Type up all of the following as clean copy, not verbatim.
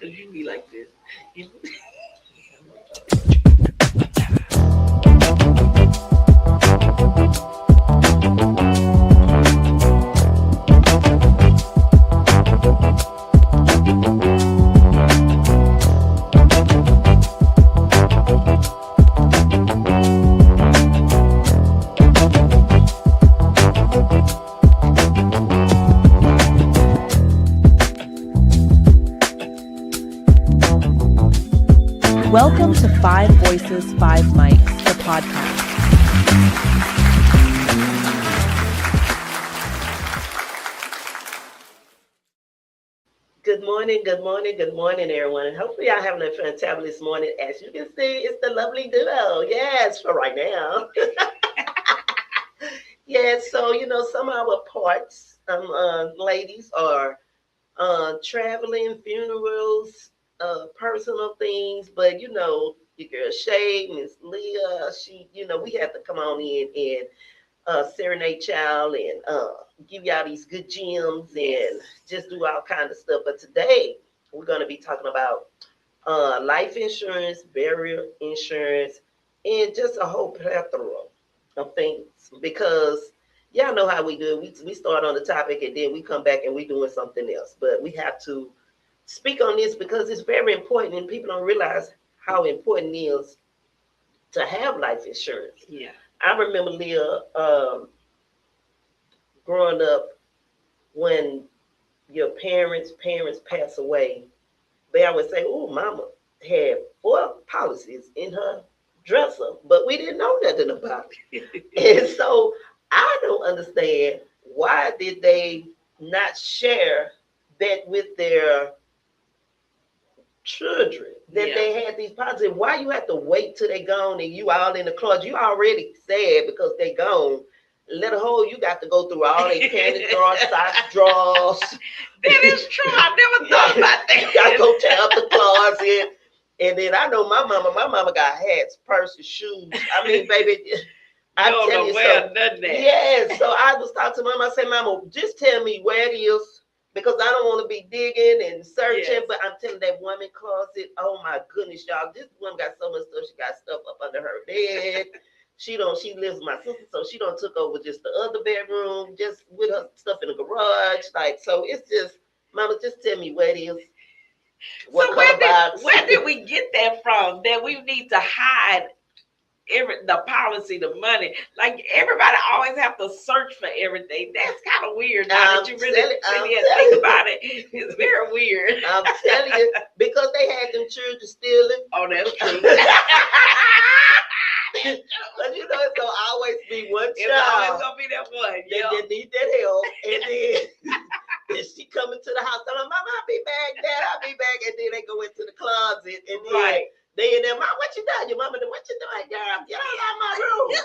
because you be like this. You Welcome to Five Voices, Five Mics, the podcast. good morning, everyone. And hopefully, y'all having a fantabulous morning. As you can see, it's the lovely duo. Yes, for right now. Yes, so some of our parts, ladies are traveling, funerals, personal things. But your girl Shay, Miss Leah, we have to come on in and serenade child and give y'all these good gems and just do all kind of stuff. But today we're going to be talking about life insurance, burial insurance, and just a whole plethora of things because y'all know how we do it. We start on the topic and then we come back and we doing something else. But we have to speak on this because it's very important and people don't realize how important it is to have life insurance. Yeah. I remember Leah growing up when your parents pass away, they always say, "Oh, Mama had 4 policies in her dresser," but we didn't know nothing about it. And so I don't understand why did they not share that with their children that they had these policies. Why you have to wait till they gone and you all in the closet? You already sad because they gone. Let a whole you got to go through all their panty drawers, sock drawers. That is true. I never thought about that. You gotta go tear up the closet. And then I know my mama got hats, purses, shoes. I mean, baby, I tell you so. Yes. So I was talking to Mama. I said, "Mama, just tell me where it is because I don't want to be digging and searching." Yes. But I'm telling that woman closet. Oh my goodness, y'all! This woman got so much stuff. She got stuff up under her bed. She lives with my sister, so she don't took over just the other bedroom, just with her stuff in the garage. Like, so it's just, Mama, just tell me where it is. What where did we get that from? That we need to hide the policy, the money. Like everybody always have to search for everything. That's kind of weird. Now that you really think about it, it's very weird. I'm telling you, because they had them children stealing. Oh, that's true. But it's gonna always be one child. It's always gonna be that one. That need that help, and then she come into the house, telling Mama, "I'll be back, Dad, I'll be back," and then they go into the closet, and then they in there, "Mom, what you done? Your mama, what you doing, girl? Get out of my room."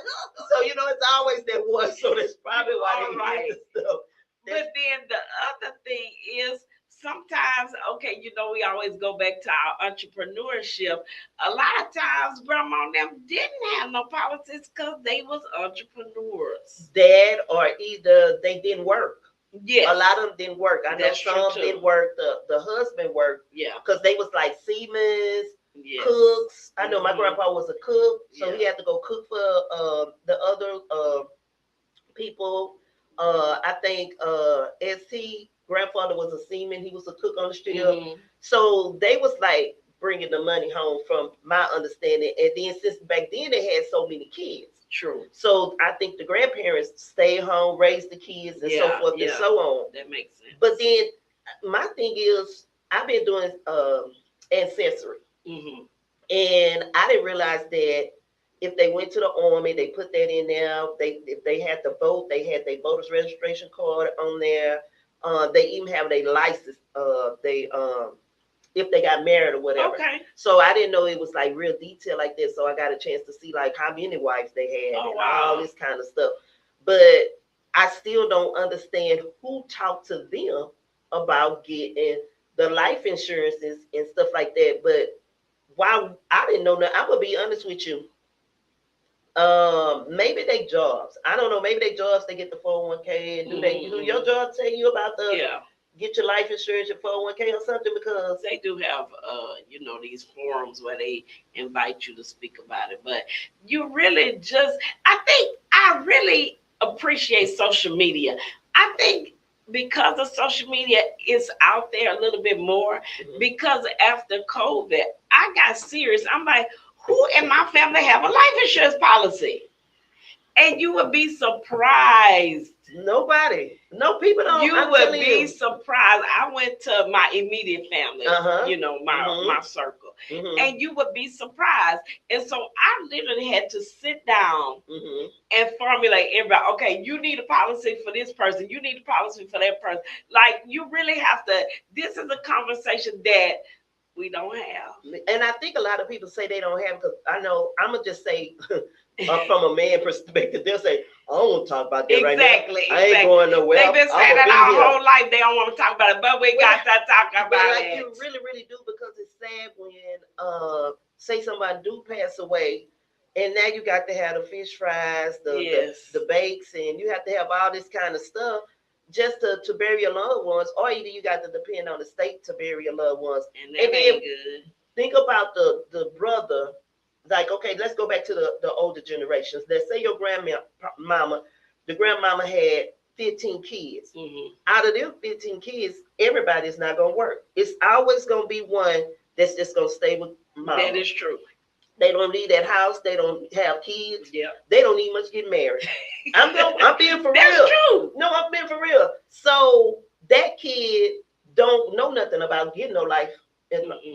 So it's always that one. So that's probably why they get the stuff. But then the other thing is, sometimes, okay, we always go back to our entrepreneurship. A lot of times, grandma and them didn't have no policies because they was entrepreneurs. That or either they didn't work. Yeah, a lot of them didn't work. I know some didn't work. The husband worked. Yeah, because they was like seamen, cooks. I know my grandpa was a cook, so he had to go cook for the other people. I think ST grandfather was a seaman. He was a cook on the ship. So they was like bringing the money home from my understanding. And then since back then they had so many kids. True. So I think the grandparents stayed home, raised the kids, and so forth and so on. That makes sense. But then my thing is, I've been doing ancestry. And I didn't realize that if they went to the army, they put that in there. If they had to vote, they had their voter's registration card on there. They even have their license. If they got married or whatever. Okay. So I didn't know it was like real detail like this. So I got a chance to see like how many wives they had and all this kind of stuff. But I still don't understand who talked to them about getting the life insurances and stuff like that. But why I didn't know that. I'm gonna be honest with you. Maybe they jobs. I don't know. Maybe they jobs. They get the 401k and do they? Do your job tell you about get your life insurance, your 401k or something? Because they do have these forums where they invite you to speak about it. But you really just I really appreciate social media. I think because of social media, it's out there a little bit more. Because after COVID, I got serious. I'm like, who in my family have a life insurance policy? And you would be surprised. Nobody. No, people don't. You would be surprised. I went to my immediate family, my circle, and you would be surprised. And so I literally had to sit down and formulate everybody. Okay, you need a policy for this person. You need a policy for that person. Like, you really have to. This is a conversation that we don't have. And I think a lot of people say they don't have, because I know, I'm going to just say, from a man perspective, they'll say, I don't want to talk about that right now. I ain't going nowhere. They've been saying that our whole life. They don't want to talk about it, but we got to talk about it. You really, really do, because it's sad when, say somebody do pass away, and now you got to have the fish fries, the bakes, and you have to have all this kind of stuff just to bury your loved ones, or either you got to depend on the state to bury your loved ones. And that ain't good. Think about the brother. Like, okay, let's go back to the older generations. Let's say your the grandmama had 15 kids. Out of them 15 kids, everybody's not going to work. It's always going to be one that's just going to stay with mama. That is true. They don't leave that house. They don't have kids. Yeah. They don't even much get married. I'm being for real. That's true. No, I'm being for real. So that kid don't know nothing about getting no life.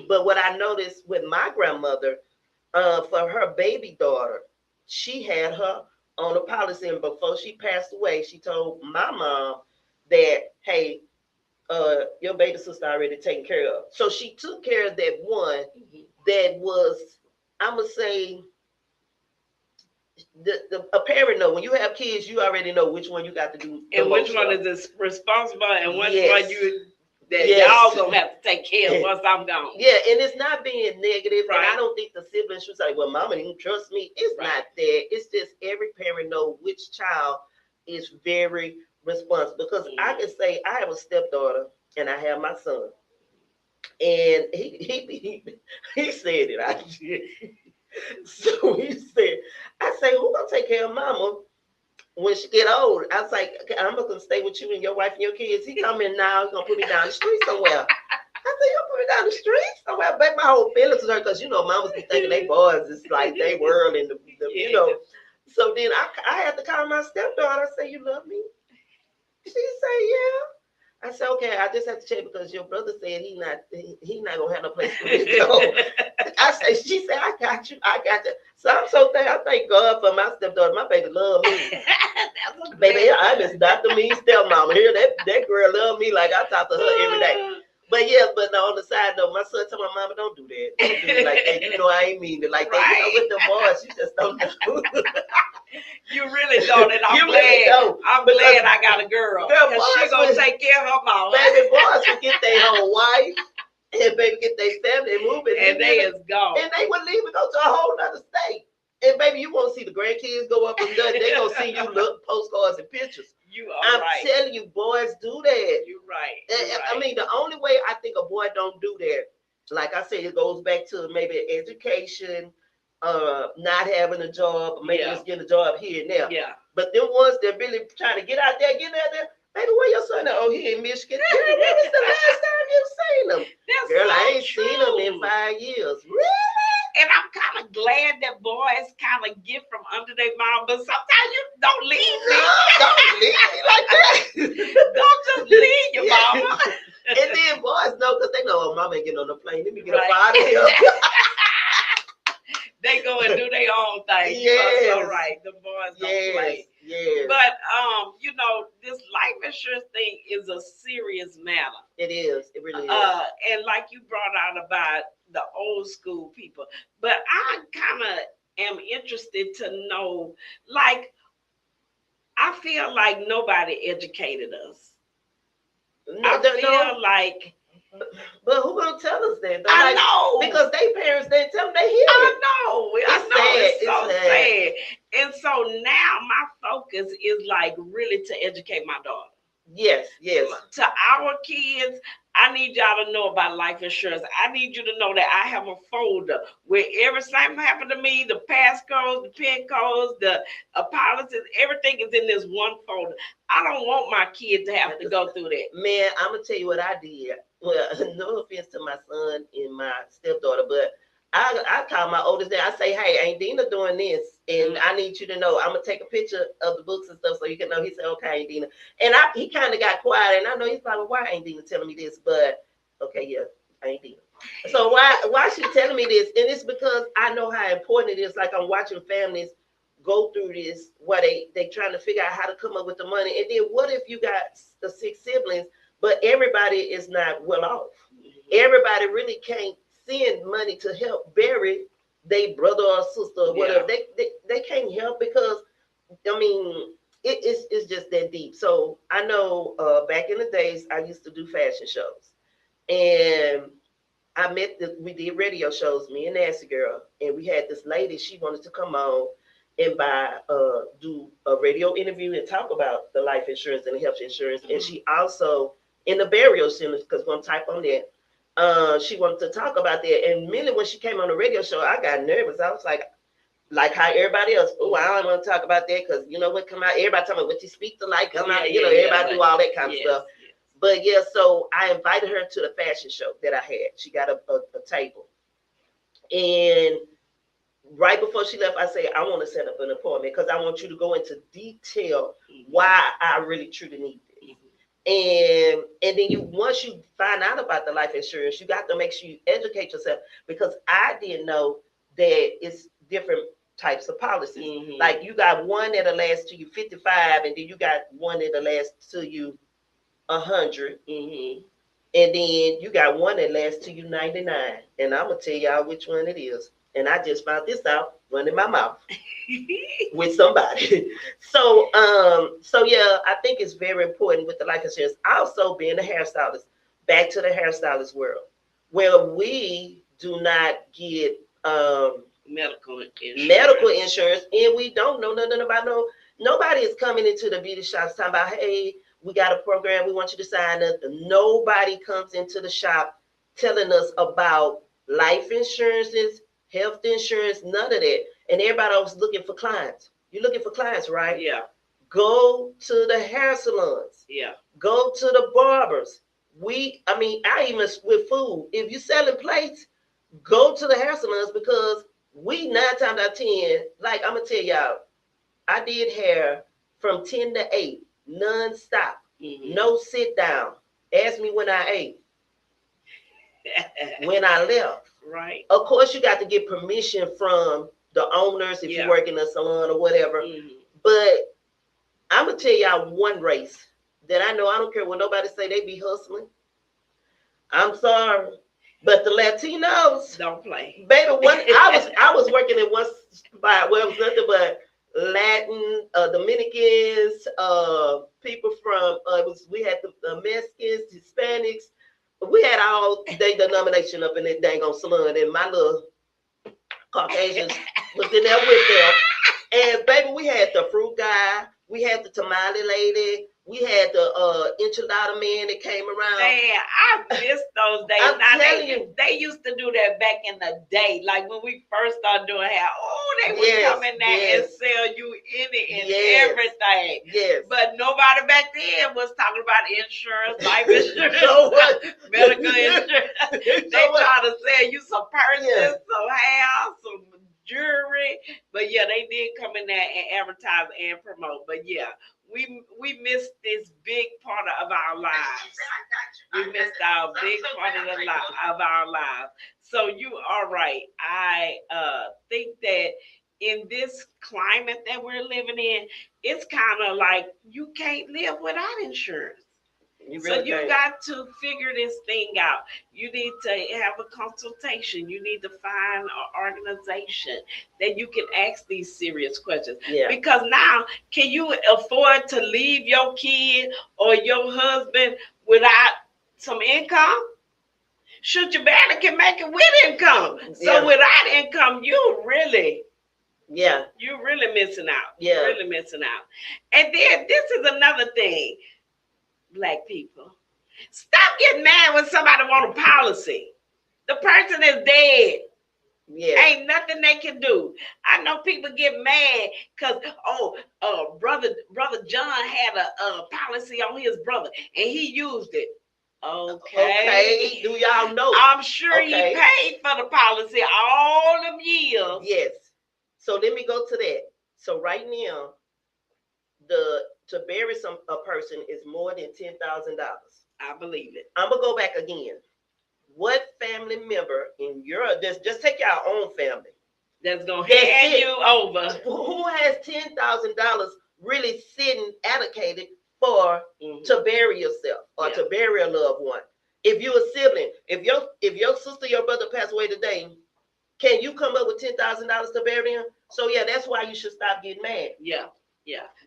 But what I noticed with my grandmother, for her baby daughter, she had her on a policy, and before she passed away, she told my mom that, hey, your baby sister already taken care of. So she took care of that one that was, I'm gonna say, a parent know when you have kids, you already know which one you got to do, and which one is responsible, and which one y'all gonna have to take care of once I'm gone. Yeah, and it's not being negative, and I don't think the siblings should say, "Well, mama didn't trust me." It's not that. It's just every parent know which child is very responsible. Because I can say I have a stepdaughter and I have my son. And he said it. I did. So he said, I say, who gonna take care of mama when she get old? I was like, okay, I'm gonna stay with you and your wife and your kids. He come in now, he's gonna put me down the street somewhere. I said, you'll put me down the street somewhere. But my whole feelings was hurt, because mamas be thinking they boys is like they world and the. So then I had to call my stepdaughter. I say, you love me? She say, yeah. I said, okay, I just have to check, because your brother said he not gonna have no place for me to go. She said, I got you. So I'm so thankful. I thank God for my stepdaughter. My baby love me. Baby, I miss Dr. Mean stepmama here. That girl love me like I talk to her every day. But yeah, but no, on the side note, my son told my mama, don't do that. Don't do it like that. I ain't mean it like that. With the boys, you just don't do. You really don't, and I'm glad. I'm glad I got a girl, because she gonna take care of her mama. Baby, boys will get their own wife, and baby get their family moving, and they is gone, and they would leave and go to a whole other state. And baby, you won't see the grandkids go up and down. They gonna see you look postcards and pictures. I'm telling you, boys do that. You're right. I mean, the only way I think a boy don't do that, like I said, it goes back to maybe education, not having a job, maybe just getting a job here and there. Yeah. But them ones that really trying to get out there, baby, where your son at? Oh, he in Michigan. Girl, when was the last time you seen him? Girl, I ain't seen him in 5 years. Really? And I'm kind of glad that boys kind of get from under their mom, but sometimes you don't leave me. Don't leave me like that. Don't just leave your mama. And then boys know, because they know, oh, mama ain't getting on the plane. Let me get up out of here. They go and do their own thing. Yes. So right, the boys don't play. Yes. But this life insurance thing is a serious matter. It is. It really is. And like you brought out about the old school people, but I kind of am interested to know, like, I feel like nobody educated us. But who gonna tell us that? I know, because they parents didn't tell them. They hear it. It's so sad. And so now my focus is like really to educate my daughter. Yes, yes. To our kids, I need y'all to know about life insurance. I need you to know that I have a folder where every time happened to me, the passcodes, the pin codes, the policies, everything is in this one folder. I don't want my kid to have to go through that. Man, I'm gonna tell you what I did. Well, no offense to my son and my stepdaughter, but I call my oldest dad. I say, hey, Aunt Dina doing this, and I need you to know. I'm gonna take a picture of the books and stuff so you can know. He said, okay, Aunt Dina. And he kind of got quiet, and I know he's probably, why Aunt Dina telling me this, but okay, yeah, Aunt Dina. So why she telling me this? And it's because I know how important it is. Like, I'm watching families go through this, where they trying to figure out how to come up with the money. And then what if you got the 6 siblings, but everybody is not well off? Everybody really can't send money to help bury their brother or sister or whatever. They can't help because, I mean, it's just that deep. So I know back in the days, I used to do fashion shows. And we did radio shows, me and Nancy Girl, and we had this lady, she wanted to come on and do a radio interview and talk about the life insurance and the health insurance. And she also, in the burial centers, because we're going to type on that, she wanted to talk about that. And mainly when she came on the radio show, I got nervous. I was like how everybody else, oh, I don't want to talk about that because you know what come out, everybody talking about what you speak to like come out, everybody do all that kind of stuff. But yeah, so I invited her to the fashion show that I had. She got a table. And right before she left, I said, I want to set up an appointment because I want you to go into detail why I really truly need this. And then once you find out about the life insurance, you got to make sure you educate yourself, because I didn't know that it's different types of policies. Like, you got one that'll last to you 55, and then you got one that'll last to you 100. And then you got one that lasts to you 99. And I'm gonna tell y'all which one it is. And I just found this out running my mouth with somebody. So yeah, I think it's very important with the life insurance. Also, being a hairstylist, back to the hairstylist world, where we do not get medical insurance, and we don't know nothing about nobody is coming into the beauty shops talking about, hey, we got a program, we want you to sign up. Nobody comes into the shop telling us about life insurances, health insurance, none of that. And everybody was looking for clients. You're looking for clients, right? Yeah. Go to the hair salons. Yeah. Go to the barbers. I even with food. If you're selling plates, go to the hair salons, because we 9 times out of 10, like I'm gonna tell y'all, I did hair from 10 to 8. Non-stop, no sit down. Ask me when I ate, when I left. Right. Of course, you got to get permission from the owners if you work in a salon or whatever. But I'm gonna tell y'all one race that I know. I don't care what nobody say, they be hustling. I'm sorry, but the Latinos don't play, baby. I was working in one spot where it was nothing but Latin, Dominicans, people from we had the Mexicans, Hispanics. We had all their denomination up in that dang on salon, and my little Caucasians was in there with them. And baby, we had the fruit guy, we had the tamale lady, we had the enchilada man that came around. Man, I miss those days. I'm telling you, they used to do that back in the day, like when we first started doing hair. Oh, they would come in there and sell you any and everything. Yes. But nobody back then was talking about insurance, life insurance, so what? Medical insurance. They try to sell you some purses, some hair, some jewelry. But yeah, they did come in there and advertise and promote. But yeah, we missed this big part of our lives. We missed our big part of our lives. So you are right. I think that in this climate that we're living in, it's kind of like you can't live without insurance. You got to figure this thing out. You need to have a consultation. You need to find an organization that you can ask these serious questions. Yeah. Because now, can you afford to leave your kid or your husband without some income? Shoot, you barely can make it with income. So without income, you're really missing out. Yeah. You're really missing out. And then this is another thing. black people. Stop getting mad when somebody want a policy. The person is dead. Yeah. Ain't nothing they can do. I know people get mad because brother John had a policy on his brother and he used it. Okay. Do y'all know? I'm sure he paid for the policy all them years. Yes. So let me go to that. So right now, to bury a person is more than $10,000. I believe it. I'm gonna go back again. What family member in your just take your own family that's gonna hand you over? Who has $10,000 really sitting allocated for to bury yourself or to bury a loved one? If you're a sibling, if your sister, your brother passed away today, can you come up with $10,000 to bury them? So yeah, that's why you should stop getting mad. Yeah.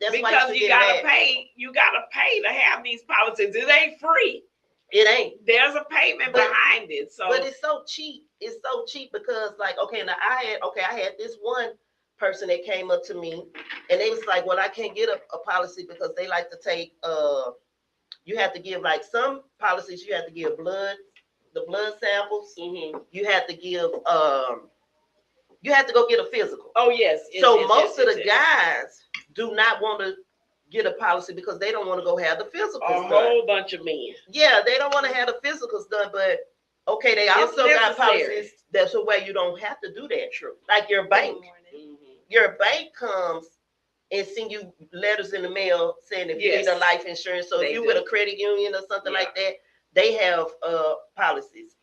That's because why you gotta pay. You gotta pay to have these policies. It ain't free. It ain't. There's a payment behind it. So, but it's so cheap. It's so cheap because, like, now I had this one person that came up to me, and they was like, "Well, I can't get a policy because they like to take you have to give, like, some policies you have to give the blood samples. Mm-hmm. You have to give you have to go get a physical. Oh yes. So most of the guys do not want to get a policy because they don't want to go have the physicals done. A whole bunch of men. Yeah, they don't want to have the physicals done, but they also got policies that's a way you don't have to do that. True. Like your bank. Mm-hmm. Your bank comes and send you letters in the mail saying if you need a life insurance. So if you're with a credit union or something like that, they have policies.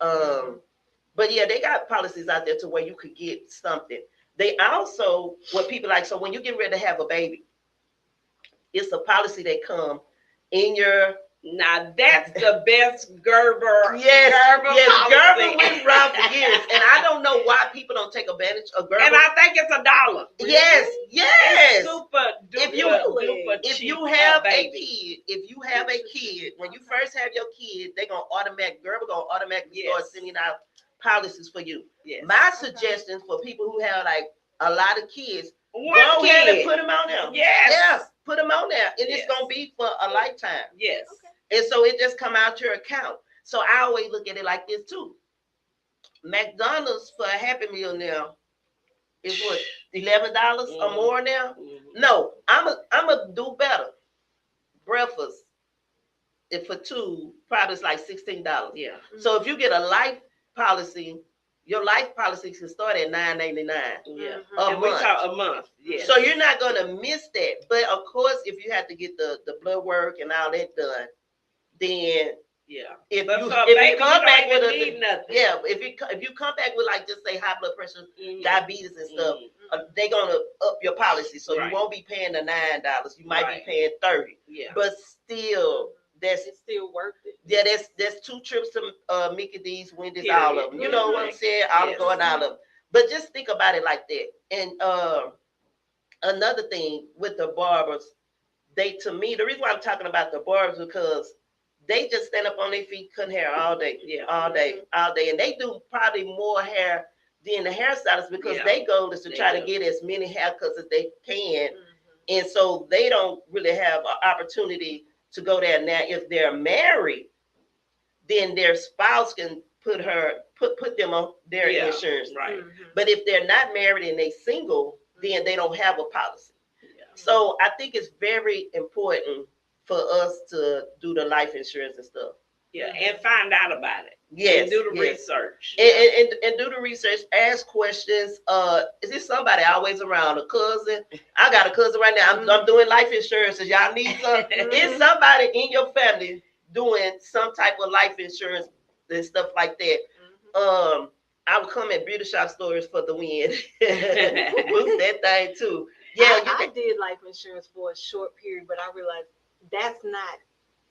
But yeah, they got policies out there to where you could get something. They also, what people like, so when you get ready to have a baby, it's a policy that come in your. Now that's the best Gerber. Yes, Gerber went around for years, and I don't know why people don't take advantage of Gerber. And I think it's $1. Yes. It's super duper. If you have a kid, when you first have your kid, Gerber gonna automatically start sending out policies for you. Yes. My suggestion for people who have like a lot of kids, go ahead and put them on there. Yes. Yeah, put them on there, and it's gonna be for a lifetime. Yes. Okay. And so it just come out your account. So I always look at it like this too. McDonald's for a Happy Meal now is what, $11 or more now? Mm-hmm. No, I'm a do better. Breakfast, if for two, probably it's like $16. Yeah. Mm-hmm. So if you get a life policy, your life policy can start at $9.99. Yeah. A month. Yeah. So you're not gonna miss that. But of course, if you have to get the blood work and all that done, then if you come back with like, just say, high blood pressure, diabetes and stuff, they're gonna up your policy, so you won't be paying the $9. You might be paying $30. Yeah. But still, it's still worth it. Yeah, that's 2 trips to Mickey D's, Wendy's, all of them. You know what I'm saying? All going out of them. But just think about it like that. And another thing with the barbers, to me, the reason why I'm talking about the barbers because they just stand up on their feet, cutting hair all day, all day, and they do probably more hair than the hairstylists because their goal is to try to get as many haircuts as they can, and so they don't really have an opportunity to go there. Now, if they're married, then their spouse can put them on their insurance, right? Mm-hmm. But if they're not married and they single, then they don't have a policy. Yeah. So I think it's very important for us to do the life insurance and stuff. Yeah, and find out about it. Yes, and do the research. And do the research. Ask questions. Is this somebody always around? A cousin? I got a cousin right now. I'm doing life insurance. If y'all need some, is somebody in your family doing some type of life insurance and stuff like that? I would come at Beauty Shop Stories for the win. Boost that thing too. Yeah, I did life insurance for a short period, but I realized that's not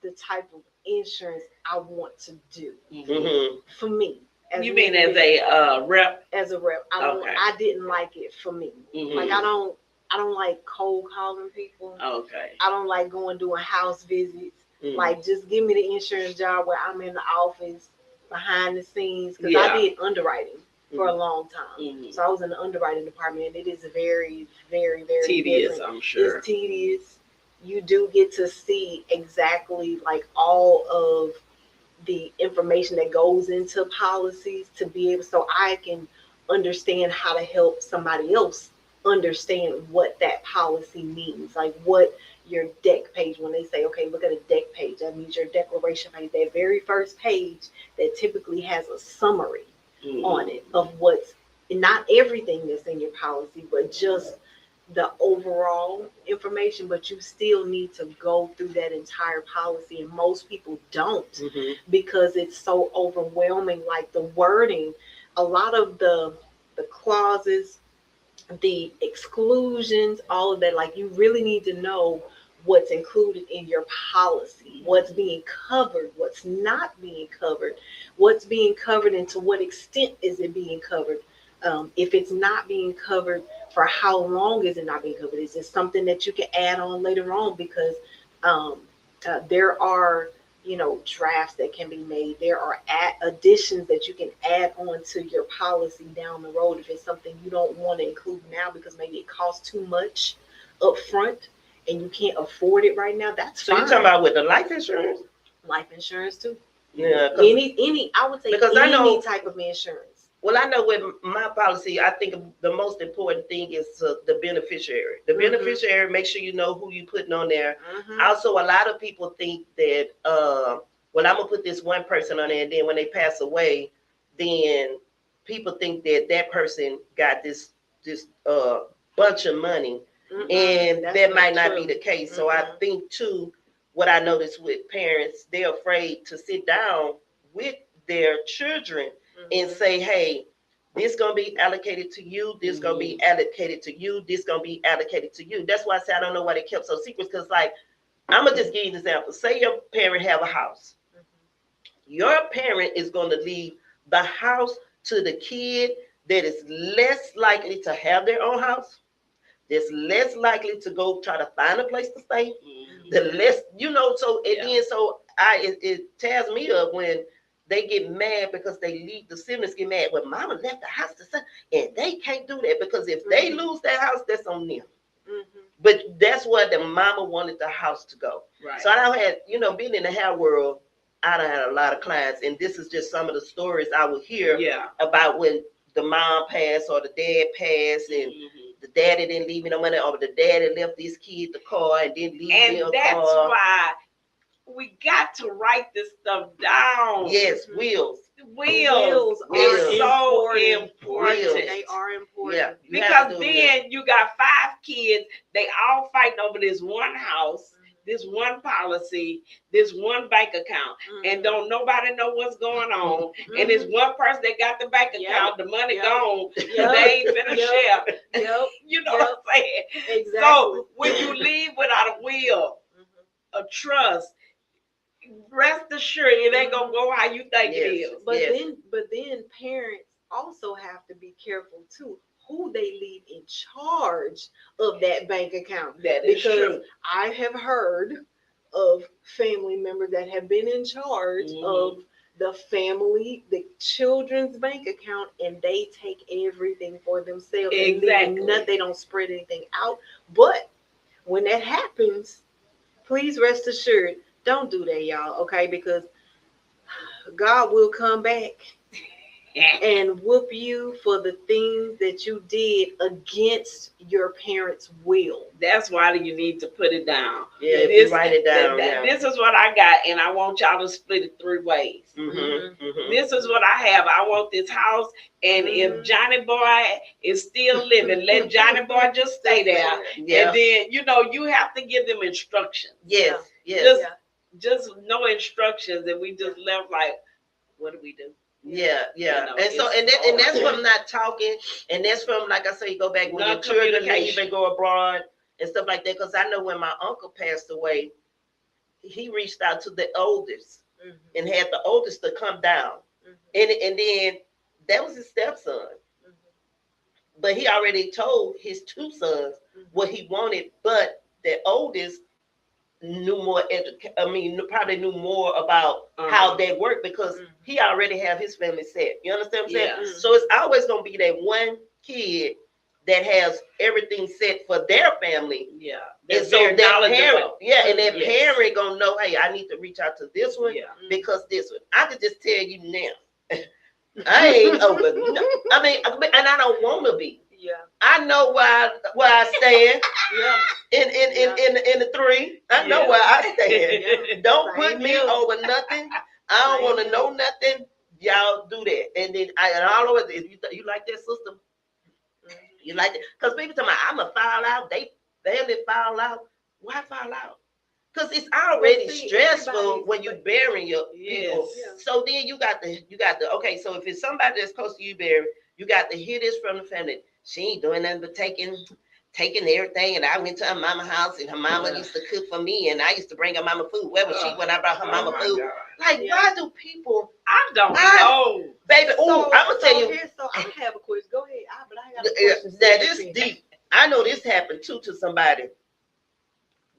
the type of insurance I want to do. Mm-hmm. For me. You mean as a rep? As a rep. I didn't like it for me. Mm-hmm. Like I don't like cold calling people. Okay. I don't like doing house visits. Mm-hmm. Like just give me the insurance job where I'm in the office behind the scenes because I did underwriting for a long time. Mm-hmm. So I was in the underwriting department and it is very, very, very tedious, different. I'm sure. It's tedious. you do get to see exactly like all of the information that goes into policies to be able, so I can understand how to help somebody else understand what that policy means. Like what your deck page, when they say, okay, look at a deck page, that means your declaration page, that very first page that typically has a summary on it of what's not everything that's in your policy, but just the overall information. But you still need to go through that entire policy, and most people don't because it's so overwhelming. Like the wording, a lot of the clauses, the exclusions, all of that, like you really need to know what's included in your policy, what's being covered, what's not being covered, what's being covered, and to what extent is it being covered. If it's not being covered, for how long is it not being covered? Is it something that you can add on later on? Because there are, drafts that can be made. There are additions that you can add on to your policy down the road if it's something you don't want to include now because maybe it costs too much up front and you can't afford it right now. That's so fine. you're talking about with the life insurance? Life insurance too. Yeah. Any I would say because any I know, type of insurance. Well, I know with my policy, I think the most important thing is the beneficiary. The beneficiary, make sure you know who you're putting on there. Also, a lot of people think that, well, I'm going to put this one person on there, and then when they pass away, then people think that that person got this bunch of money, and that might not be the case. So I think, too, what I noticed with parents, they're afraid to sit down with their children and say, hey, this going to be allocated to you, this going to be allocated to you, this going to be allocated to you. That's why I say I don't know why they kept so secret, because, like, I'm going to just give you an example. Say your parent have a house. Your parent is going to leave the house to the kid that is less likely to have their own house, that's less likely to go try to find a place to stay, the less, so, and then, so it tears me up when they get mad because they leave, the siblings get mad. Well, mama left the house to son, and they can't do that because if they lose that house, that's on them. But that's where the mama wanted the house to go. Right. So I don't had, being in the hair world, I done had a lot of clients, and this is just some of the stories I would hear about when the mom passed or the dad passed, and the daddy didn't leave me no money, or the daddy left this kid the car and didn't leave me a car. And that's why we got to write this stuff down. Yes, wills. Wills are so important. They are important. Yeah, because then you got 5 kids. They all fighting over this one house, this one policy, this one bank account, and don't nobody know what's going on. And it's one person that got the bank account, the money gone, they ain't finna share. You know what I'm saying? Exactly. So when you leave without a will, a trust, rest assured it ain't gonna go how you think it is. But then parents also have to be careful too who they leave in charge of that bank account. That is true. I have heard of family members that have been in charge of the family, the children's bank account, and they take everything for themselves. Exactly. They don't spread anything out. But when that happens, please rest assured, don't do that, y'all, okay? Because God will come back and whoop you for the things that you did against your parents' will. That's why you need to put it down. Yeah, you write it down. This is what I got, and I want y'all to split it 3 ways. This is what I have. I want this house, and if Johnny Boy is still living, let Johnny Boy just stay there. And then, you have to give them instructions. Yes. Just no instructions, and we just left like, what do we do? Yeah. And so, and that's from not talking, and that's from, like I say, go back when your children leave and go abroad and stuff like that. Because I know when my uncle passed away, he reached out to the oldest and had the oldest to come down, and then that was his stepson, but he already told his 2 sons what he wanted, but the oldest knew more probably knew more about how they work because he already have his family set. You understand what I'm saying? So it's always gonna be that one kid that has everything set for their family. And so that parent, and that Yes. parent gonna know, hey, I need to reach out to this one because this one. I can just tell you now, I ain't over. I mean, and I don't want to be. Yeah. I know where I stand. In the three. I know where I stand. Don't put me over nothing. I don't want to know nothing. Y'all do that, and then and all over. If you like that system, you like it because people tell me I'm a foul out. They family foul out. Why foul out? Because it's already stressful when you burying your people. So then you got the okay. So if it's somebody that's close to you bury, you got to hear this from the family. She ain't doing nothing but taking everything. And I went to her mama house and her mama used to cook for me and I used to bring her mama food. Where was she when I brought her mama food? God. Like, why do people? I don't know. Baby, I'm going to tell you. So I have a question. Go ahead. But I got a question. That is deep. I know this happened too to somebody.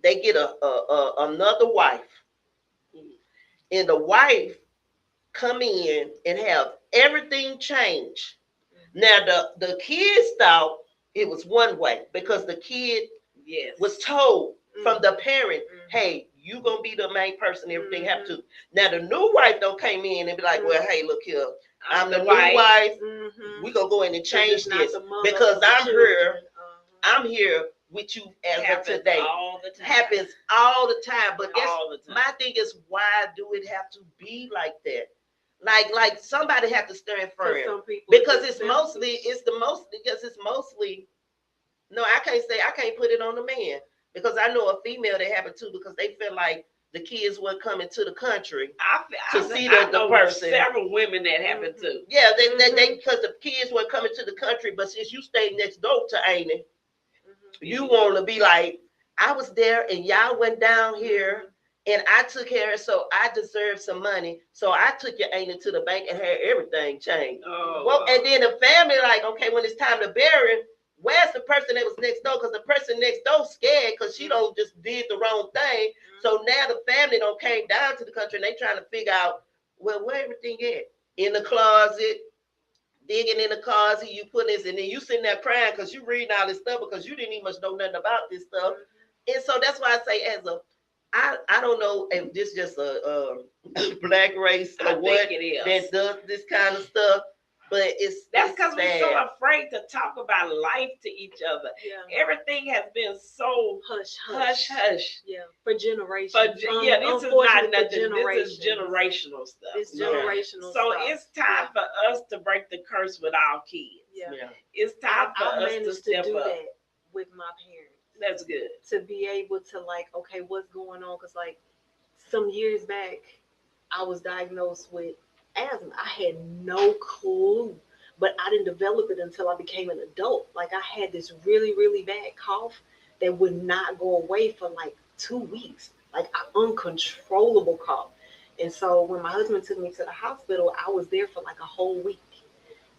They get another wife. And the wife come in and have everything change. Now, the kids thought it was one way because the kid was told from the parent, hey, you gonna be the main person, everything have to. Now the new wife don't came in and be like, well, hey, look here, I'm the new wife. We gonna go in and change this because I'm here with you as of today. Happens all the time. But my thing is, why do it have to be like that? Like somebody have to stand firm because it's mostly no, I can't put it on the man because I know a female that happened too because they feel like the kids weren't coming to the country to see the person. Several women that happened too. Yeah, they because the kids weren't coming to the country, but since you stay next door to Amy, you want to be like, I was there and y'all went down here. And I took care of it, so I deserve some money. So I took your aunt to the bank and had everything changed. And then the family, like, okay, when it's time to bury, where's the person that was next door? Because the person next door scared because she don't just did the wrong thing. So now the family don't came down to the country and they trying to figure out, well, where everything at? In the closet, digging in the closet, you put this, and then you sitting there crying because you reading all this stuff because you didn't even much know nothing about this stuff. And so that's why I say I don't know if this just a black race or what that does this kind of stuff, but that's because we're so afraid to talk about life to each other. Yeah. Everything has been so hush. Yeah, for generations. This is not nothing. This is generational stuff. It's generational. So it's time for us to break the curse with our kids. Yeah. It's time for us to step do up. That with my parents. That's good. To be able to like, okay, what's going on? Because like some years back, I was diagnosed with asthma. I had no clue, but I didn't develop it until I became an adult. Like I had this really, really bad cough that would not go away for like 2 weeks, like an uncontrollable cough. And so when my husband took me to the hospital, I was there for like a whole week.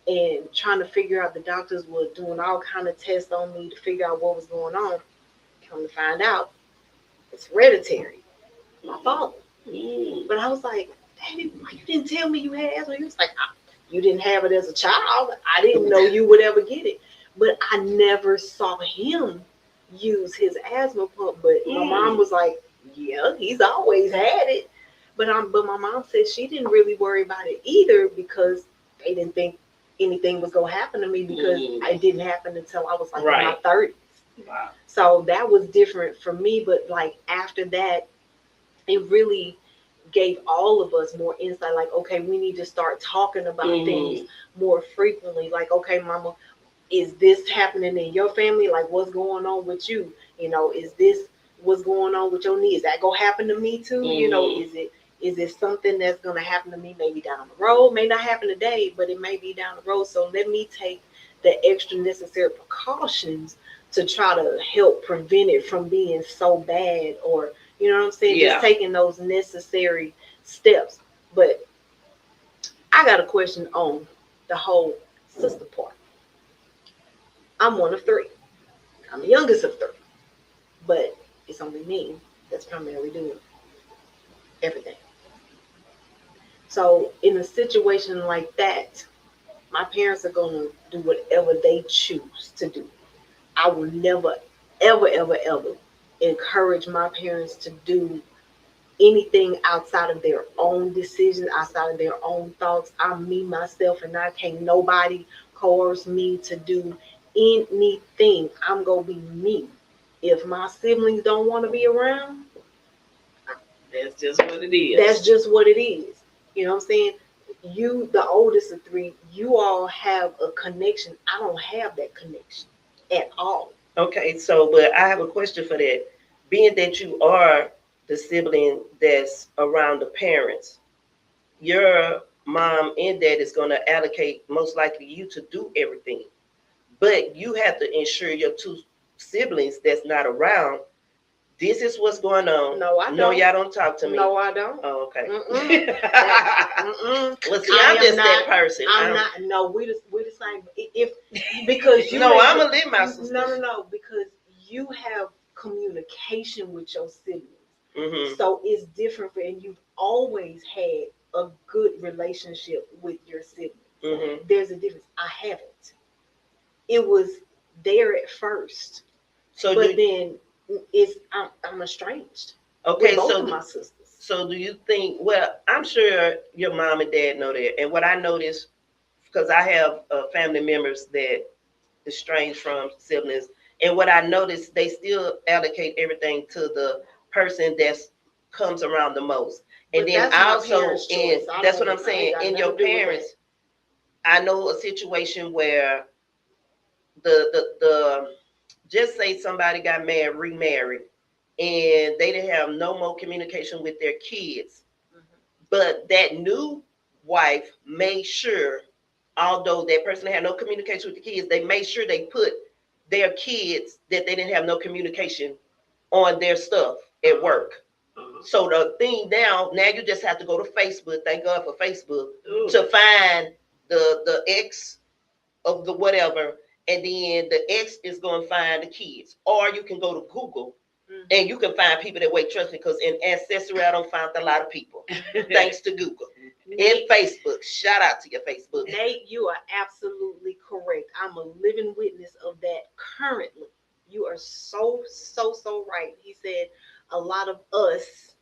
And trying to figure out, the doctors were doing all kind of tests on me to figure out what was going on. Come to find out, it's hereditary. My father. But I was like, Daddy, why you didn't tell me you had asthma? He was like, you didn't have it as a child. I didn't know you would ever get it. But I never saw him use his asthma pump. But my mom was like, yeah, he's always had it. But my mom said she didn't really worry about it either because they didn't think anything was going to happen to me because it didn't happen until I was like in my 30s. Wow. So that was different for me. But like after that, it really gave all of us more insight. Like, okay, we need to start talking about things more frequently. Like, okay, mama, is this happening in your family? Like, what's going on with you? You know, is this what's going on with your knee? Is that going to happen to me too? You know, is it something that's going to happen to me maybe down the road? May not happen today, but it may be down the road. So let me take the extra necessary precautions to try to help prevent it from being so bad, or, you know what I'm saying? Just taking those necessary steps. But I got a question on the whole sister part. I'm one of three. I'm the youngest of three. But it's only me that's primarily doing everything. So in a situation like that, my parents are going to do whatever they choose to do. I will never, ever, ever, ever encourage my parents to do anything outside of their own decisions, outside of their own thoughts. I'm me, myself, and I can't nobody coerce me to do anything. I'm gonna be me. If my siblings don't want to be around, That's just what it is. that's just what it is. You know what I'm saying? You, the oldest of three, you all have a connection. I don't have that connection at all. Okay, so but I have a question for that. Being that you are the sibling that's around the parents, your mom and dad is going to allocate most likely you to do everything, but you have to ensure your two siblings that's not around. This is what's going on. No, I No, don't. y'all don't talk to me. No, I don't. Oh, okay. Well, see, I I'm am just not, that person. I'm not. No, we the same. If because you No, ain't- I'm a live my sister. no, because you have communication with your siblings, Mm-hmm. so it's different. And you've always had a good relationship with your siblings. Mm-hmm. There's a difference. I haven't. It was there at first, So but then I'm estranged okay, with both so of my sisters. so do you think? Well, I'm sure your mom and dad know that, and what I noticed because I have family members that estranged from siblings, and what I noticed they still allocate everything to the person that's comes around the most, and But then that's my also parents' in choice. that's what I'm I ain't saying got in nothing your to do with parents. I know a situation where the just say somebody got married, remarried, and they didn't have no more communication with their kids. that. But that new wife made sure, although that person had no communication with the kids, they made sure they put their kids that they didn't have no communication on their stuff at work. So the thing now you just have to go to Facebook. Thank God for Facebook. Ooh. To find the ex of the whatever, and then the ex is going to find the kids, or you can go to Google. And you can find people that wait, trust me, because in Ancestry, I don't find a lot of people. Thanks to Google. And Facebook. Shout out to your Facebook. Nate, you are absolutely correct. I'm a living witness of that currently. You are so right. He said a lot of us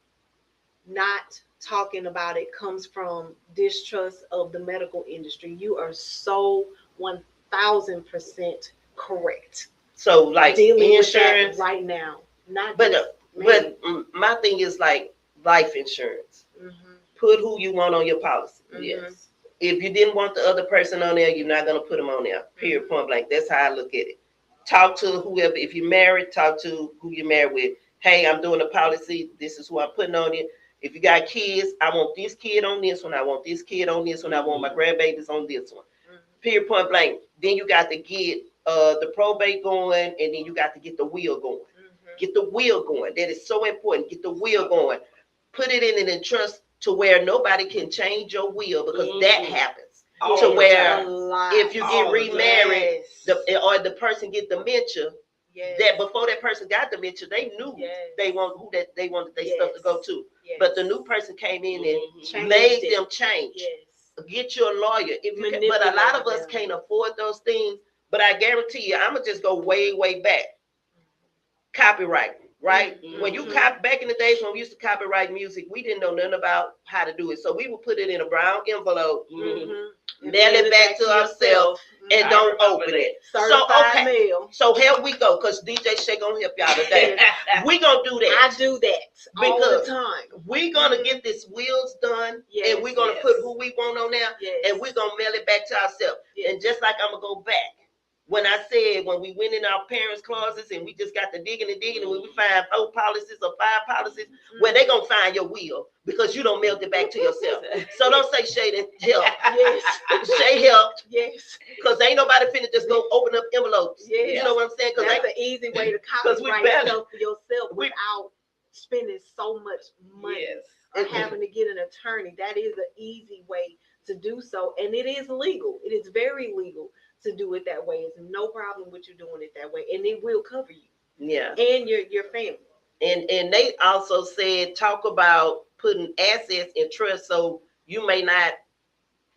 not talking about it comes from distrust of the medical industry. You are so 1000% correct. So like dealing insurance with that right now. Not but just but my thing is like life insurance. Mm-hmm. Put who you want on your policy. Mm-hmm. Yes. If you didn't want the other person on there, you're not gonna put them on there. Period. Mm-hmm. Point blank. That's how I look at it. Talk to whoever. If you're married, talk to who you're married with. Hey, I'm doing a policy. This is who I'm putting on it. If you got kids, I want this kid on this one. I want this kid on this one. I want my grandbabies on this one. Mm-hmm. Period. Point blank. Then you got to get the probate going, and then you got to get the will going. Mm-hmm. Get the will going. That is so important. Get the will going. Put it in an trust to where nobody can change your will because that happens. To where if you get remarried, or the person get dementia, that before that person got dementia, they knew they want who that they wanted their stuff to go to. But the new person came in and made them change. Get you a lawyer if you can. But a lot of us can't afford those things. But I guarantee you, I'm gonna just go way back. Copyright. Right? Mm-hmm. When you copy back in the days when we used to copyright music, we didn't know nothing about how to do it. So we would put it in a brown envelope, mail it back to ourselves, and don't open it. So okay. Mail. So here we go, because DJ Shay gonna help y'all today. We gonna do that. I do that all the time. We gonna get this wheels done, and we're gonna put who we want on there, and we're gonna mail it back to ourselves. And just like I'm gonna go back. When I said when we went in our parents' closets and we just got to digging and when we find 4 policies or 5 policies, where they gonna find your will because you don't mail it back to yourself. So don't say Shay didn't help. Yes, Shay helped. Yes, because ain't nobody finna just go open up envelopes. Yes. You know what I'm saying? Because that's an easy way to copyright stuff for yourself without spending so much money or having to get an attorney. That is an easy way to do so, and it is legal. It is very legal to do it that way. It's no problem with you doing it that way, and it will cover you. Yeah, and your family. And they also said talk about putting assets in trust, so you may not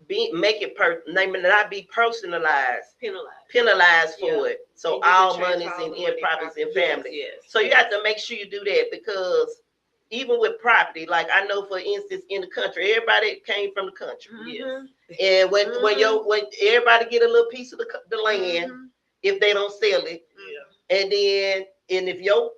make it not be personalized, penalized for it. So all monies and properties and family. Yes. So you have to make sure you do that, because even with property, like I know, for instance, in the country, everybody came from the country. Yes. And when everybody get a little piece of the land, if they don't sell it, and if your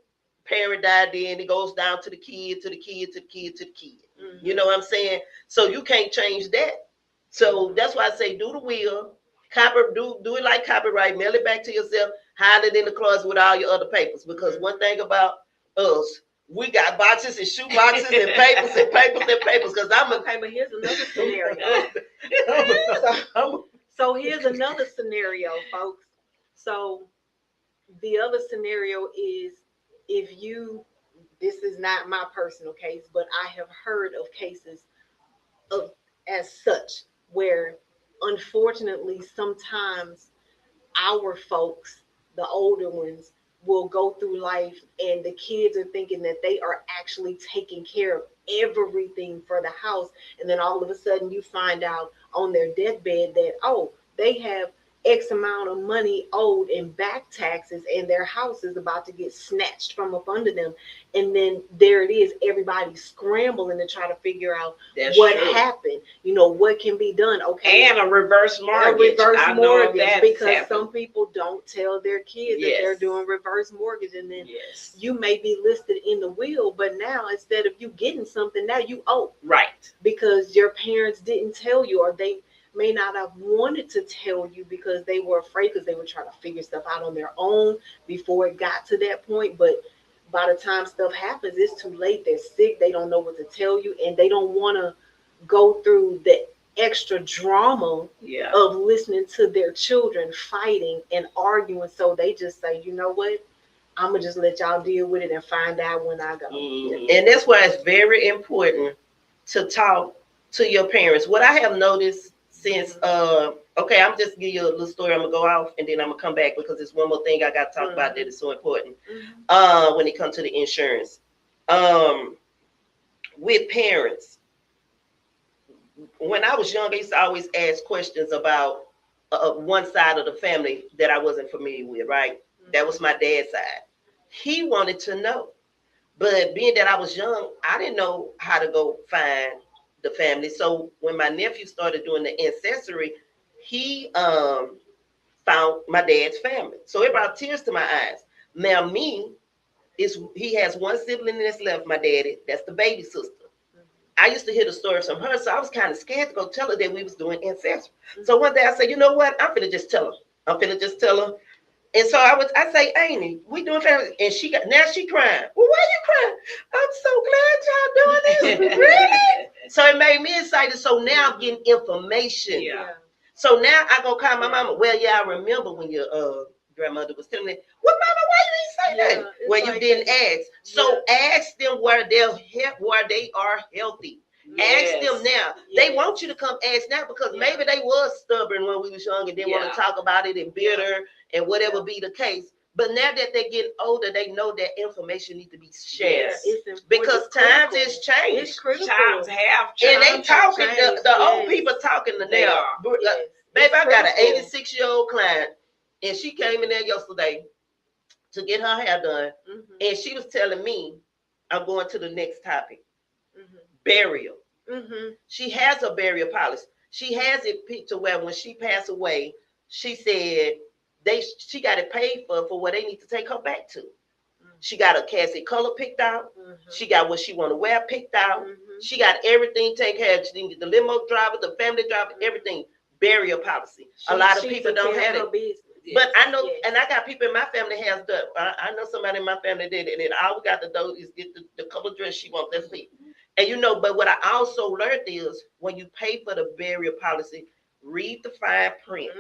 parent died, then it goes down to the kid, to the kid, to the kid, to the kid. You know what I'm saying? So you can't change that. So that's why I say do the will, do it like copyright, mail it back to yourself, hide it in the closet with all your other papers. Because one thing about us, we got boxes and shoe boxes and papers and papers and papers. Because but here's another scenario. So here's another scenario, folks. So the other scenario is, if you, this is not my personal case, but I have heard of cases of as such where, unfortunately, sometimes our folks, the older ones, will go through life and the kids are thinking that they are actually taking care of everything for the house. And then all of a sudden you find out on their deathbed that, oh, they have X amount of money owed in back taxes and their house is about to get snatched from up under them. And then there it is, everybody scrambling to try to figure out what happened, what can be done. Okay. And a reverse mortgage. Because some people don't tell their kids that they're doing reverse mortgage. And then you may be listed in the will, but now instead of you getting something, now you owe. Right. Because your parents didn't tell you, or they may not have wanted to tell you because they were afraid, because they were trying to figure stuff out on their own before it got to that point. But by the time stuff happens, it's too late. They're sick. They don't know what to tell you. And they don't want to go through the extra drama of listening to their children fighting and arguing. So they just say, you know what? I'm going to just let y'all deal with it and find out when I go. And that's why it's very important to talk to your parents. What I have noticed since, okay, I'm just give you a little story. I'm gonna go off and then I'm gonna come back, because there's one more thing I got to talk about that is so important when it comes to the insurance. With parents, when I was young, I used to always ask questions about one side of the family that I wasn't familiar with, right? That was my dad's side. He wanted to know, but being that I was young, I didn't know how to go find the family. So when my nephew started doing the ancestry, he found my dad's family. So it brought tears to my eyes. Now he has one sibling that's left, my daddy. That's the baby sister. I used to hear the stories from her, so I was kind of scared to go tell her that we was doing ancestry. So one day I said, you know what? I'm finna just tell her. And so I say, Amy, we doing family. And she crying. Well, why you crying? I'm so glad y'all doing this. Really? So it made me excited. So now I'm getting information. Yeah. So now I go call my mama. Well, I remember when your grandmother was telling me, well, mama, why you didn't say that? Well, you didn't ask. So ask them where they are healthy. Ask them now. They want you to come ask now, because maybe they was stubborn when we was young and didn't want to talk about it and bitter and whatever be the case. But now that they get older, they know that information needs to be shared. Because times has changed. It's critical. Times have changed. And they talking, the old people talking to now. Baby, I got an 86-year-old client, and she came in there yesterday to get her hair done. And she was telling me, I'm going to the next topic. Burial. She has a burial policy. She has it picked to where when she passed away, she said she got it paid for what they need to take her back to. She got a casket color picked out. She got what she want to wear picked out. She got everything taken care of. The limo driver, the family driver, everything. Burial policy. A lot of people don't have it. But I know, and I got people in my family has done. I know somebody in my family did it, and all we got to do is get the color dress she wants. That's it. And but what I also learned is when you pay for the burial policy, read the fine print.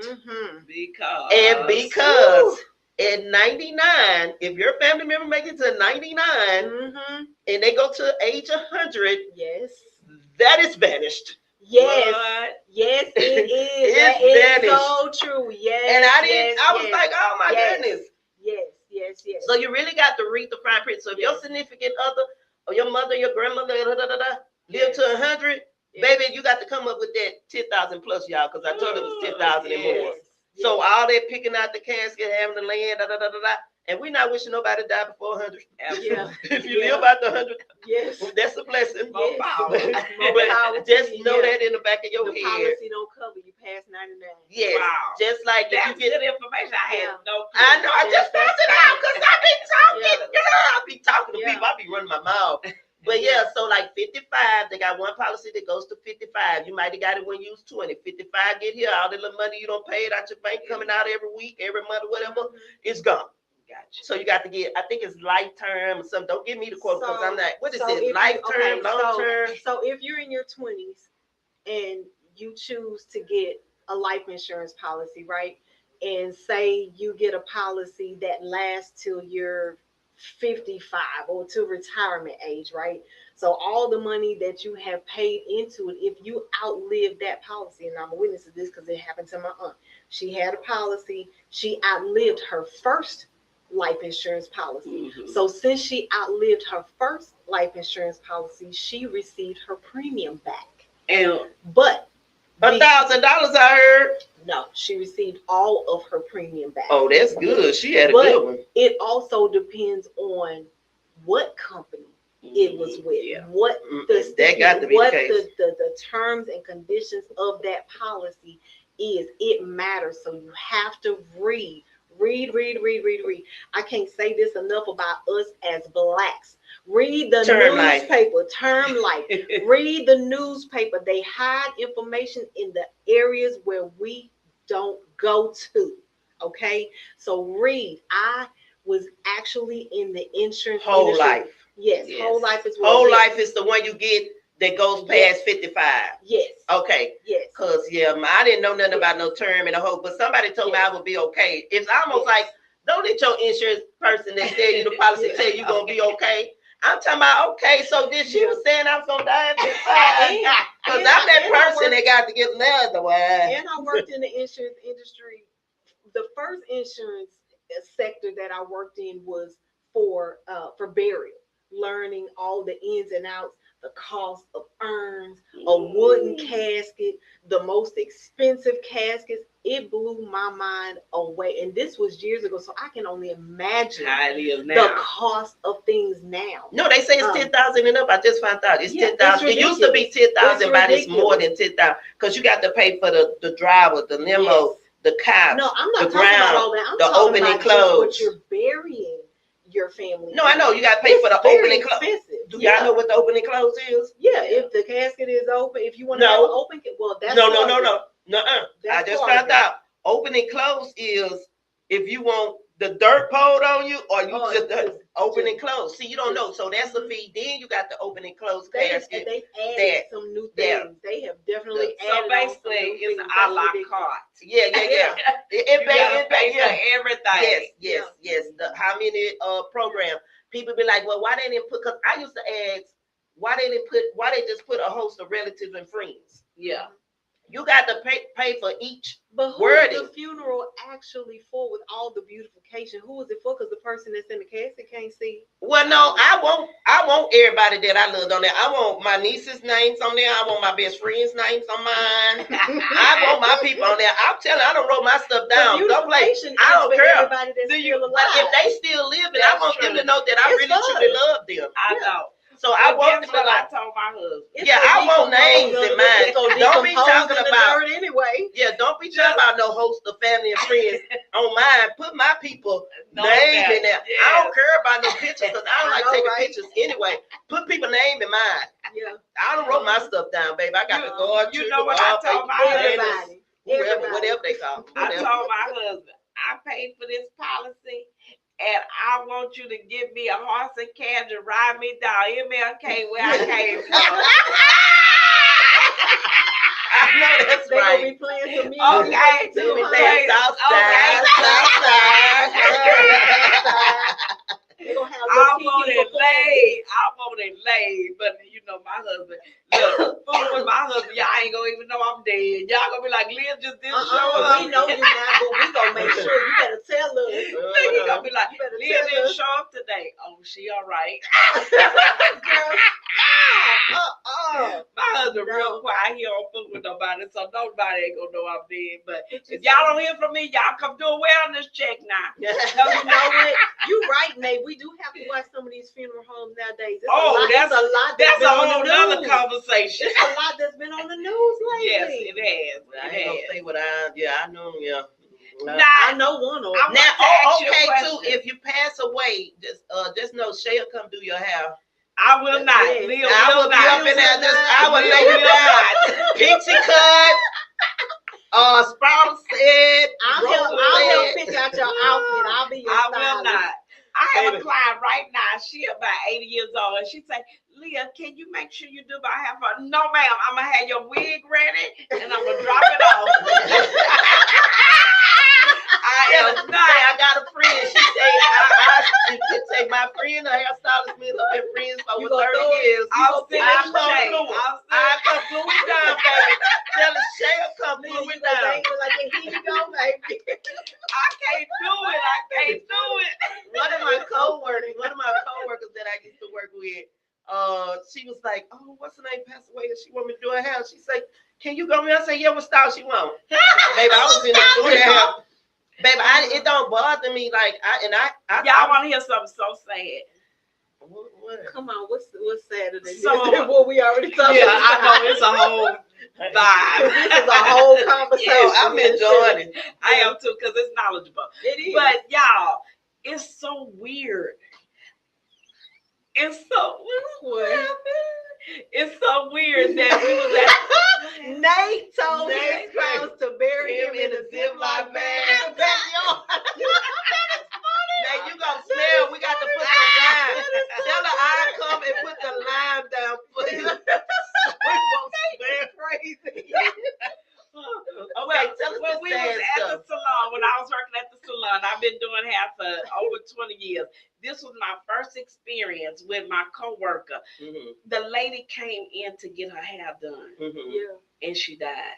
Because at 99, if your family member makes it to 99 and they go to age 100, that is vanished. Yes, it is. That is so true. And I was like, oh my goodness. Yes. So you really got to read the fine print. So if your significant other or your mother, your grandmother, live to 100, Baby, you got to come up with that 10,000 plus, y'all, because I told it was 10,000 and more. Yes. So all that picking out the casket, having the land, da da da da da, and we're not wishing nobody to die before 100. Yeah. If you live out the 100, Yes. that's a blessing. More power. More power to Just you, know yeah. that in the back of your The head. policy don't cover you past 99. Yes. Wow. Just like if That's you get. good information. I had no clue. I know. I just found it out because I be talking. Yeah. Girl, I be talking to Yeah. people. I be running my mouth. But yeah, so like 55, they got one policy that goes to 55. You might have got it when you was 20. 55 get here, all the little money you don't pay it out your bank coming out every week, every month, or whatever, it's gone. Gotcha. So you got to get, I think it's lifetime or something. Don't give me the quote because I'm not, what is so it? if Lifetime, you- long term? So if you're in your 20s and you choose to get a life insurance policy, right? And say you get a policy that lasts till you're 55 or to retirement age, right? So all the money that you have paid into it, if you outlive that policy, and I'm a witness of this because it happened to my aunt. She had a policy, she outlived her first life insurance policy. Mhm. So since she outlived her first life insurance policy, she received her premium back. And But $1,000, I heard. no, she received all of her premium back. Oh, that's good. She had a But good one. it also depends on what company it was with. Yeah. What the That got to be what the case. the terms and conditions of that policy is. It matters. So you have to read. I can't say this enough about us as blacks. Read the Term life. newspaper, term life. Read the newspaper. They hide information in the areas where we don't go to. Okay, so read. I was actually in the insurance Whole industry. life. Yes, Yes. whole life as well. Whole Yes. life is the one you get that goes past Yes. 55. Yes. Okay. Yes. Cause yeah, I didn't know nothing about no term and a whole, but somebody told me I would be okay. It's almost like, don't let your insurance person that tell you the policy tell you gonna be okay. I'm talking about okay. So this she was saying I was gonna die at 55. Cause I'm that person that got to get another one. And I worked in the insurance industry. The first insurance sector that I worked in was for burial, learning all the ins and outs, the cost of urns, a wooden casket, the most expensive caskets. It blew my mind away. And this was years ago, so I can only imagine how it is the now. cost of things now. No, they say it's 10,000 and up. I just found out it's Yeah, 10,000. it's It used to be ridiculous. 10,000, but it's It's more than 10,000 because you got to pay for the driver, the limo, Yes. the cops. No, I'm not the talking about ground, all that. I'm the talking opening about close. just what you're burying your family. No, I know you got to pay It's for the very opening close. expensive. Do y'all know what the opening close is? Yeah, if the casket is open, if you want to No. have an open, well, that's No. part of it. I That's just part of found it. out. Opening close is if you want the dirt poured on you or you Oh, just it's open and just- close. See, you don't know. So that's the fee. Then you got the open and close They've casket. added that- some new yeah. things. They have definitely So added basically, on some new it's things. a That's la ridiculous. carte. Yeah. You It gotta pay yeah. for everything. Yes. How many program? People be like, well, why they didn't put? Because I used to ask, why they just put a host of relatives and friends? Yeah. You got to pay for each. But who Wording. is the funeral actually for with all the beautification? Who is it for? Because the person that's in the casket can't see. Well, no, I want everybody that I loved on there. I want my niece's names on there. I want my best friend's names on mine. I want my people on there. I'm telling you, I don't wrote my stuff down. Don't play. I don't care. Everybody that's still alive. But if they still living, I want them to know that I It's really fun. truly love them. I know. So I want Guess them to what I like. told my husband. Yeah, I want names in mind. Don't be talking about. Anyway. Yeah, don't be talking about no host of family and friends on mine. Put my people name in there. Yes. I don't care about no pictures because I don't I like know, taking right? pictures anyway. Put people name in mine. Yeah. I don't wrote my stuff down, baby. I got to go out. You know what I told my husband? Whatever they call. I told my husband, I paid for this policy, and I want you to give me a horse and carriage to ride me down MLK where I came from. I know that's They're right. gonna be playing some music. Okay, Give me okay, that South Side, South Side. They're gonna have I little want Kiki it laid, but you know my husband. Look, fool with my husband, y'all ain't gonna even know I'm dead. Y'all gonna be like, Liz just didn't show up. We know you now, but we gonna make sure you better tell us. Then he gonna be like, You better Liz tell didn't us. show up today. Oh, she all right. Girl, stop. My husband real quiet. He don't fool with nobody, so nobody ain't gonna know I'm dead. But if y'all don't hear from me, y'all come do a wellness check now. No, you know what? You right, Nate. We do have to watch some of these funeral homes nowadays. That's a lot. That's a whole other conversation. It's a lot that's been on the news lately. Yes, it has. I ain't gonna say what I know. Yeah. Now, I know one of them. Now, okay, too. If you pass away, just know Shay'll come do your hair. I will not. Yes. Leah I will will be not. up in there. I will lay you down. Pixie cut. Sprout said. I'll pick out your outfit. I'll be your I stylist. will not. I have a client right now. She about 80 years old, and she say, "Leah, can you make sure you do my hair for?" No, ma'am. I'm gonna have your wig ready, and I'm gonna drop it off. I got a friend. She said, I can take my friend, a hairstylist, me, have been friends for over 30 years. I'll come glue it down, baby. Tell her Shay'll come glue it down. Here you go, baby. I can't do it. One of my coworkers that I used to work with, she was like, "Oh, what's her name passed away, and she want me to do her hair." She said, "Can you go?" I said, "Yeah, what style she want?" Baby, I was in there doing her hair. Baby, it don't bother me. Like y'all want to hear something so sad? What? Come on, what's Saturday? So what we already talked yeah, about. I know it's a whole vibe. This is a whole conversation. Yeah, I'm enjoying it. I am too, because it's knowledgeable. It is. But y'all, it's so weird. It's so weird that we was at Nate told his spouse to bury him in a Ziploc bag. Now you gonna smell. We got to put some lime. Tell her I come and put the lime down for you. We won't smell crazy. Okay, tell us when the we sad was at stuff. the salon, when I was working at the salon, I've been doing hair for over 20 years. This was my first experience with my coworker. Mm-hmm. The lady came in to get her hair done, Mm-hmm. and she died.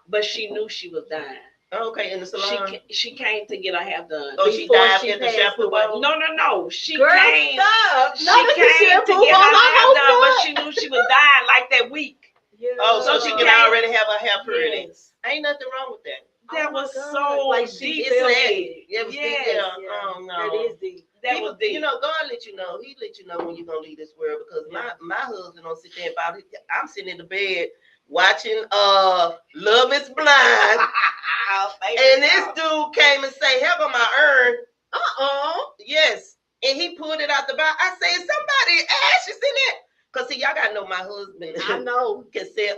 But she knew she was dying. Okay, in the salon. She came to get her hair done. Oh, she Before died she in the passed shampoo away. bowl? No. She Girl, came. stop. She Not the came shampoo to get bowl, her I hair hope done, not. but she knew she was dying like that week. Yeah. Oh, so she can already have her hair pretty. Yes. Ain't nothing wrong with that. That Oh my was God. so Like she deep. felt It's sad. it. It was Yes, deep. Yeah. Oh no. That is deep. That People, was deep. you know, God let you know. He let you know when you're gonna leave this world, because my husband don't sit there about it. I'm sitting in the bed watching Love Is Blind, and this dude came and say, "Here go my urn." Yes, and he pulled it out the box. I said, "Somebody ashes in it." Cause see, y'all gotta know my husband. I know. Can sell.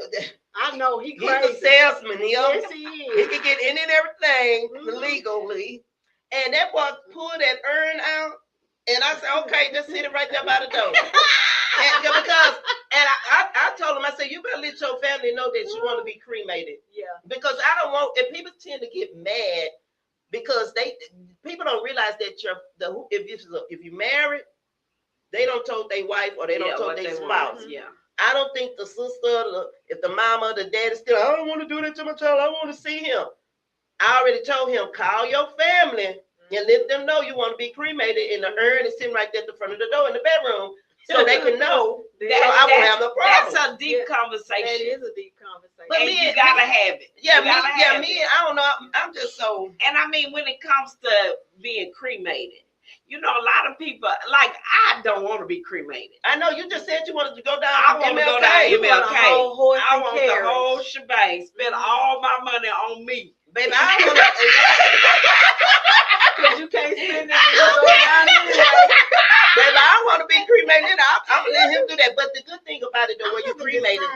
I know. He He's crazy. a salesman. Yes, he He is. can get in and everything Mhm. legally. And that boy pulled that urn out, and I said, "Okay, just sit it right there by the door." And I told him, I said, "You better let your family know that you want to be cremated." Yeah. Because I don't want. And people tend to get mad because people don't realize that if you married, they don't told their wife or they don't told their spouse. Yeah. I don't think the sister, if the mama, the daddy still, "I don't want to do that to my child. I want to see him." I already told him, call your family and let them know you want to be cremated, and the urn is sitting right there at the front of the door in the bedroom, so they can know. So I won't have no problem. That's a deep conversation. That is a deep conversation. But And you gotta have it. Yeah, You gotta have it. I don't know. I'm just so. And I mean, when it comes to being cremated, you know, a lot of people, like, I don't want to be cremated. I know you just said you wanted to go down. I want to go down MLK. MLK. I want the carriage. whole shebang. Spend all my money on me. Baby, I don't want to. Because you can't spend it around anyway. Baby, I don't want to be cremated. I'm gonna let him do that. But the good thing about it, though, when you cremated,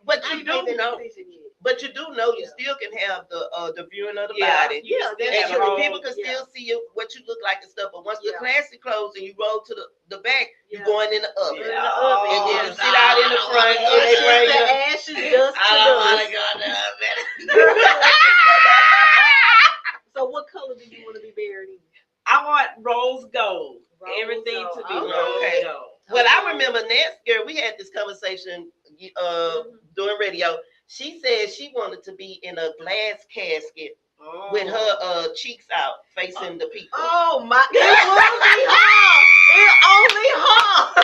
but you do know. But you do know you still can have the viewing of the body. Yeah, And people can still see you, what you look like and stuff. But once the classic clothes and you roll to the back, you're going in the oven. And then you sit out in the front. And they bring you the ashes dust to dust. go to the oven. So what color do you want to be buried in? I want rose gold. Rose Everything gold. to be Okay. rose gold. Well, I remember Nancy, girl, we had this conversation doing radio. She said she wanted to be in a glass casket with her cheeks out, facing the people. Oh my! It will be her. It only her.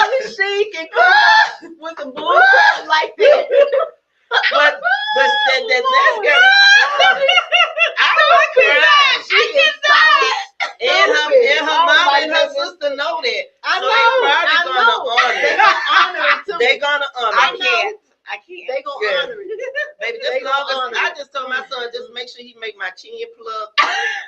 Only chic and come with the bull crap like that. But that last girl, I was crying. She is so And her Oh, mom my and her goodness. sister know that. I So know. they They probably gonna honor it too. They gonna honor I it. can't. I can't. They gonna Yeah. honor it. Baby, They just gonna long honor as I it. just told my son, just make sure he make my chin plug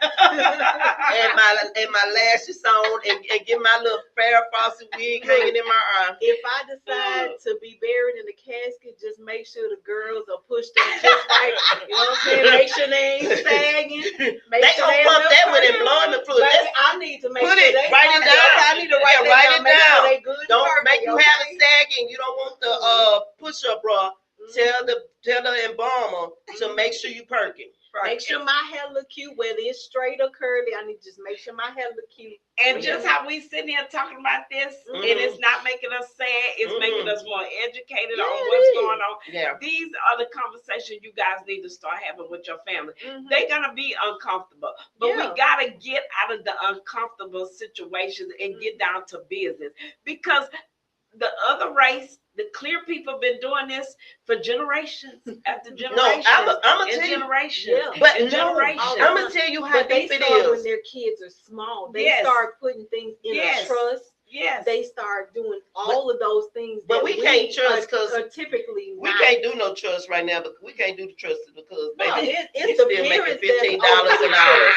and my lashes on and get my little Farrah Fawcett wig hanging in my arm. If I decide to be buried in a casket, just make sure the girls are pushed up just right. You know what I'm saying? Make sure they ain't sagging. Make They sure gonna pump that with employment fluid. Baby, I need to make Put sure it, they write it perfect. down. Okay, I need to write Yeah, that write down. it Make sure down. they good. and Don't perfect, make you okay? have a sagging. You don't want the push-up bra. Tell the embalmer to make sure you perking. Make sure my hair look cute, whether it's straight or curly. I need to just make sure my hair look cute. And just how we sitting here talking about this, and it's not making us sad, it's making us more educated Yeah, on it what's is. going on. Yeah. These are the conversations you guys need to start having with your family. They're gonna be uncomfortable, but we Yeah. gotta get out of the uncomfortable situations and get down to business, because the other race, the clear people, been doing this for generations after generations. I'ma and tell you. generations. Yeah. But and no, generations. I'm gonna tell you how But they deep it start when is. their kids are small. They Yes. start putting things in Yes. a trust. Yes. They start doing all of those things. But that we can't trust 'cause are typically We not. can't do no trust right now, but we can't do the trust because No, baby, it's we the still making parents $15 an that hour.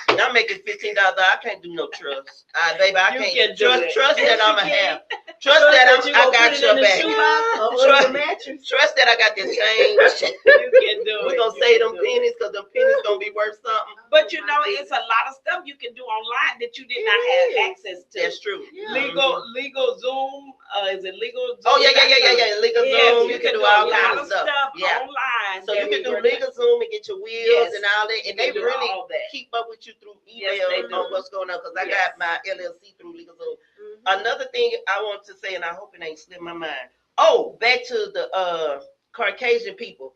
And I'm making $15. I can't do no trust. Baby, I You can't can do it. trust Yes, that you I'ma can. have. Trust that I gonna got put it your in the back. shoebox or Trust- under the mattress. Trust that I got the change. You can do We're it. gonna You save can them do it. pennies because them pennies gonna be worth something. But you know, it's a lot of stuff you can do online that you did not have access to. That's true. Yeah. Legal Zoom. Is it legal Zoom? Oh yeah. Legal Yes, Zoom. You can do all kinds of stuff. Yeah. online. So that you can we do were- legal Zoom and get your wheels Yes. and all that, and they You can do really all that. keep up with you through Yes, email they do. on what's going on. Because I Yes. got my LLC through legal Zoom. Another thing I want to say, and I hope it ain't slipped my mind. Oh, back to the Caucasian people.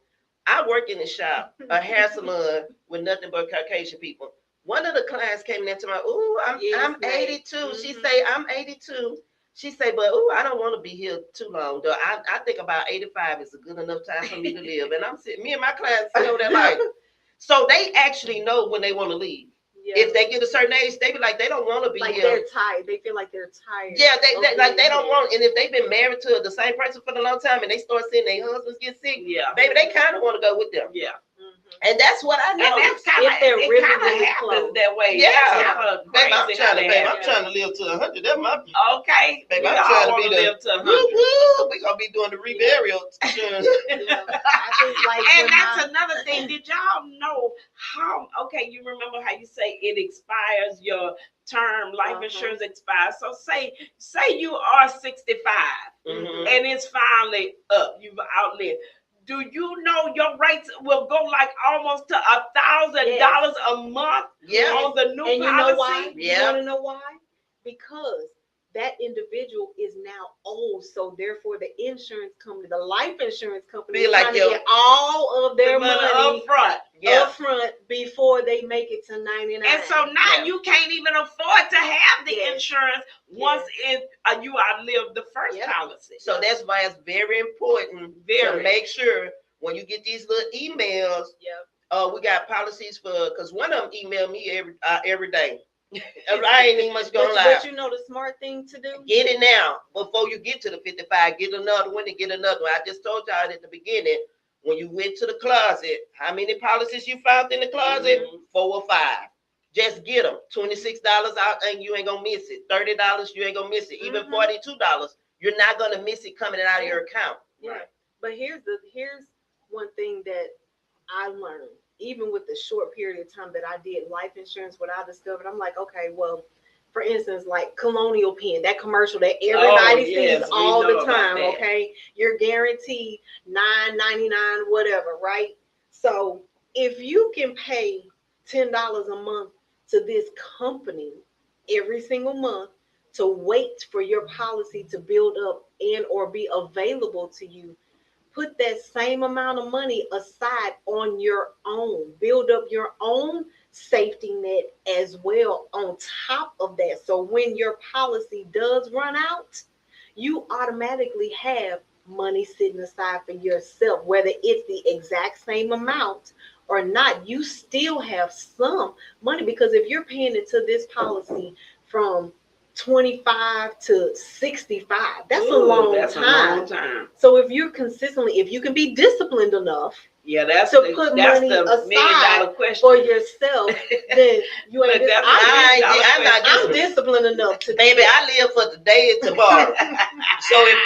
I work in the shop, a hair salon with nothing but Caucasian people. One of the clients came in to my, ooh, I'm Yes, 82. She say, I'm 82. She say, but ooh, I don't want to be here too long. Though I think about 85 is a good enough time for me to live. And I'm sitting, me and my clients know that like, so they actually know when they want to leave. Yeah. If they get a certain age, they be like, they don't want to be like here. they're tired. They feel like they're tired. Yeah, they like they don't here. want, and if they've been married to the same person for a long time and they start seeing their husbands get sick, Yeah. baby, they kind of want to go with them. Yeah. And that's what I And know. that's kind of If they're it really, kind of really happens close. that way. Yeah. That's kinda Baby, I'm crazy trying how to, that baby, I'm happens. trying to live to 100. That's my Okay. baby. We I'm all trying to want be to the live to 100. woo-hoo, we gonna be doing the reburial. Yeah. I think like And when that's my- another thing. Did y'all know how? Okay, you remember how you say it expires, your term life insurance expires. So say you are 65 Mhm. and it's finally up. You've outlived. Do you know your rates will go like almost to $1,000 a month Yeah. on the new And policy? you know why? Yeah. You want to know why? Because that individual is now old, so therefore the insurance company, the life insurance company, Be is like, trying to yo, get all of their money up front. Yeah. up front before they make it to 99. And so now Yeah. you can't even afford to have the Yes. insurance once you outlive the first Yeah. policy. So that's why it's very important to Very. make sure when you get these little emails, Yep. we got policies for, because one of them email me every day. I ain't even much gonna lie. But you know the smart thing to do? Get it now before you get to the 55. Get another one and get another one. I just told y'all at the beginning, when you went to the closet, how many policies you found in the closet? 4 or 5. Just get them. $26 out and you ain't gonna miss it. $30, you ain't gonna miss it. Even $42, you're not gonna miss it coming out of your account. Yeah. But here's one thing that I learned, even with the short period of time that I did life insurance, what I discovered, I'm like, okay, well, for instance, like Colonial Penn, that commercial that everybody sees all the time, okay? You're guaranteed $9.99, whatever, right? So if you can pay $10 a month to this company every single month to wait for your policy to build up and or be available to you, put that same amount of money aside on your own. Build up your own safety net as well on top of that. So when your policy does run out, you automatically have money sitting aside for yourself, whether it's the exact same amount or not. You still have some money, because if you're paying into this policy from 25 to 65, that's a long time. So if you're consistently, if you can be disciplined enough, that's to put money aside for yourself, then you ain't. I'm disciplined enough to. Baby, I live for today and tomorrow. So if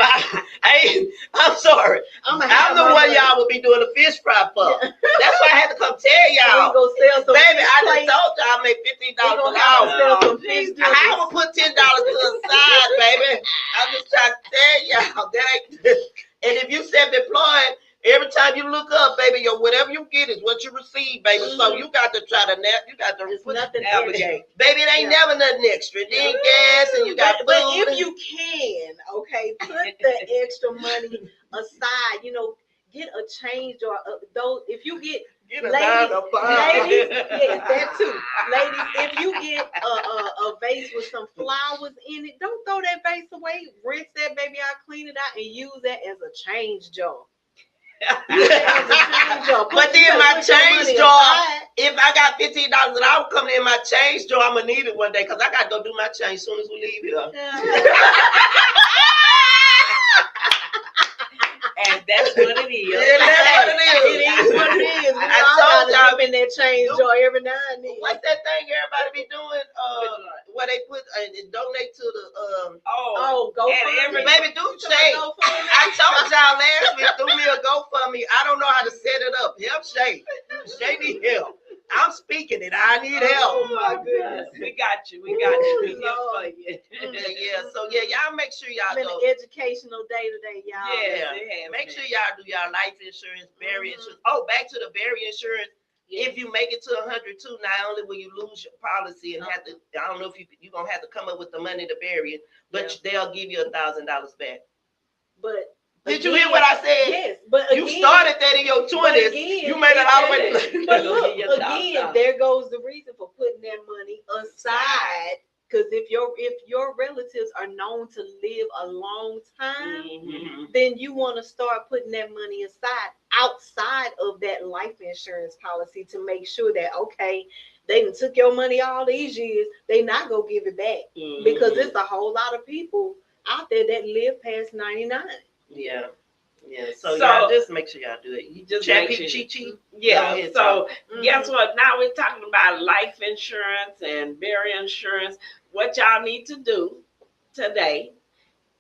I'm sorry, I'm the one y'all would be doing the fish fry for. That's why I had to come tell y'all. So we sell some, baby, I just told y'all I make $15 an hour. I will put $10 to the side, baby. I'm just trying to tell y'all that ain't. And if you self-employed, every time you look up, baby, whatever you get is what you receive, baby. Mm-hmm. So you got to try to navigate. Baby, it ain't never nothing extra. Then gas and you got food. But if you can, okay, put the extra money aside. Get a change or those. If you get ladies, yes, that too. Ladies, if you get a vase with some flowers in it, don't throw that vase away. Rinse that baby out, clean it out, and use that as a change jar. But then my change jar, if I got $15 an hour coming in my change jar, I'm gonna need it one day because I gotta go do my change as soon as we leave here. And that's what it is. Yeah, that's what it is. It is what it is. I told y'all in that change jar every now and then. What's that thing everybody be doing? Where they put donate to the GoFundMe. Baby, do Shay. I told y'all last week, do me a GoFundMe. I don't know how to set it up. Help Shay. Shay need help. I'm speaking it. I need help. Oh my goodness. We got you. We here for you. So y'all make sure y'all do. It's been an educational day today, y'all. Yeah. Make sure y'all do y'all life insurance, berry insurance. Oh, back to the berry insurance. Yes. If you make it to 102, not only will you lose your policy and have to, I don't know if you're gonna have to come up with the money to bury it, but they'll give you $1,000 back. But did you hear what I said? Yes, but you started that in your 20s. You made it all the way. But look, again, there goes the reason for putting that money aside. Because if your relatives are known to live a long time, then you want to start putting that money aside outside of that life insurance policy to make sure that, okay, they done took your money all these years, they not gonna give it back. Because there's a whole lot of people out there that live past 99. Yeah. So y'all just make sure y'all do it. You just cheat. Yeah. So guess what? Now we're talking about life insurance and burial insurance. What y'all need to do today,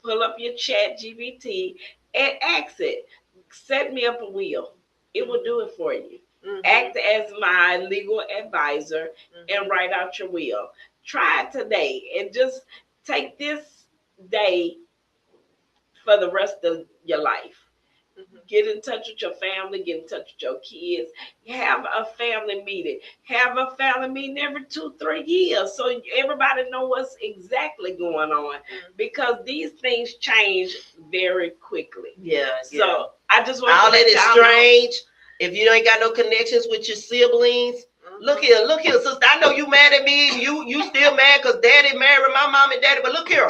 pull up your chat GPT and ask it, set me up a will. It will do it for you. Act as my legal advisor and write out your will. Try it today and just take this day for the rest of your life. Get in touch with your family, get in touch with your kids, have a family meeting. Have a family meeting every 2-3 years so everybody know what's exactly going on, because these things change very quickly. So I just want all that is strange. If you ain't got no connections with your siblings, look here, sister. I know you mad at me. You still mad because daddy married my mom and daddy, but look here.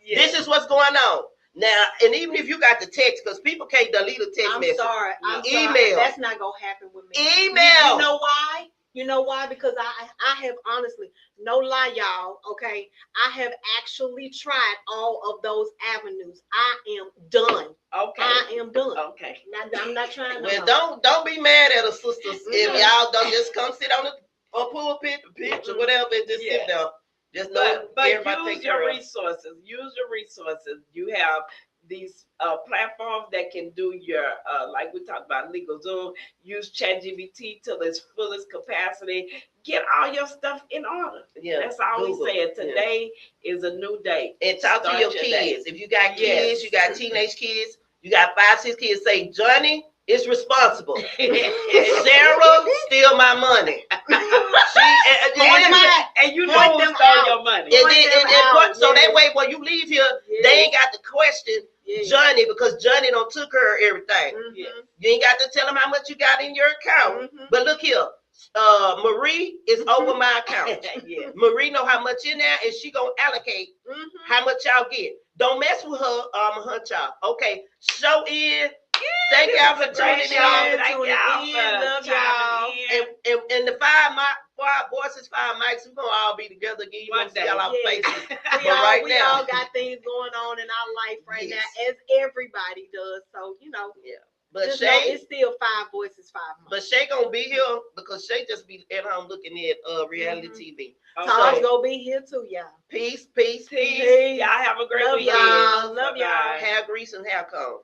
This is what's going on. Now, and even if you got the text, because people can't delete a text message. I'm email. Sorry. That's not going to happen with me. Email. You know why? You know why? Because I have honestly, no lie, y'all, okay? I have actually tried all of those avenues. I am done. Okay. I am done. Okay. I'm not trying to. Well, don't be mad at us, sisters. If y'all don't just come sit on the or pull a picture, whatever, and just sit down. Just know everybody use your resources. Use your resources. You have these platforms that can do your, like we talked about, legal Zoom. Use ChatGPT till its fullest capacity. Get all your stuff in order. That's all we said. Today is a new day. And talk to your kids. If you got kids, you got teenage kids, you got 5-6 kids. Say, Johnny is responsible. Sarah steal my money. And you know who stole your money. So that way, when you leave here, they ain't got to question Johnny, because Johnny don't took her everything. You ain't got to tell him how much you got in your account. But look here, Marie is over my account. Yeah. Marie know how much in there, and she gonna allocate how much y'all get. Don't mess with her. Hunt y'all. Okay. Show in. Thank y'all for tuning in. Thank y'all for Love y'all. And the five voices, five mics, we're gonna all be together again. You want to see y'all our Yes. faces. We But right we now, all got things going on in our life right Yes. now, as everybody does. So yeah. But just know Shay, it's still five voices, five but mics. Shay gonna be here because Shay just be at home looking at reality TV. Tom's So gonna be here too, y'all. peace. Y'all have a great Love weekend. y'all. Love y'all. Bye-bye. Hair grease and hair comb.